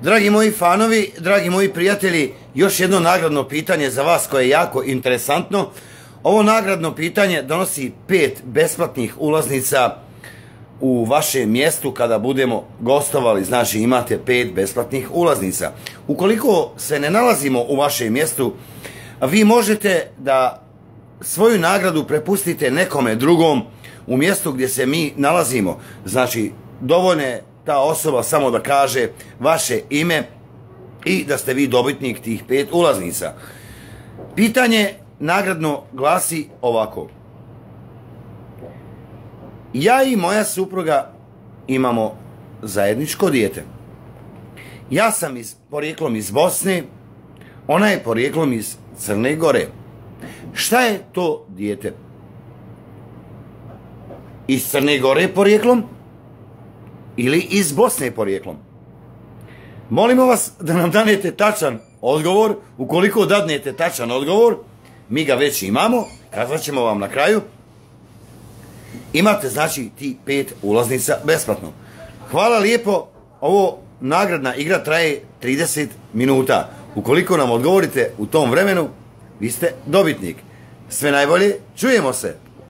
Dragi moji fanovi, dragi moji prijatelji, još jedno nagradno pitanje za vas koje je jako interesantno. Ovo nagradno pitanje donosi 5 besplatnih ulaznica u vašem mjestu kada budemo gostovali. Znači imate 5 besplatnih ulaznica. Ukoliko se ne nalazimo u vašem mjestu, vi možete da svoju nagradu prepustite nekome drugom u mjestu gdje se mi nalazimo. Znači dovoljno je ta osoba samo da kaže vaše ime i da ste vi dobitnik tih 5 ulaznica. Pitanje nagradno glasi ovako. Ja i moja supruga imamo zajedničko dijete. Ja sam porijeklom iz Bosne, ona je porijeklom iz Crne Gore. Šta je to dijete? Iz Crne Gore porijeklom ili iz Bosne porijeklom? Molimo vas da nam danete tačan odgovor. Ukoliko dadnete tačan odgovor, mi ga već imamo, kazat ćemo vam na kraju. Imate znači ti 5 ulaznica besplatno. Hvala lijepo, ovo nagradna igra traje 30 minuta. Ukoliko nam odgovorite u tom vremenu, vi ste dobitnik. Sve najbolje, čujemo se!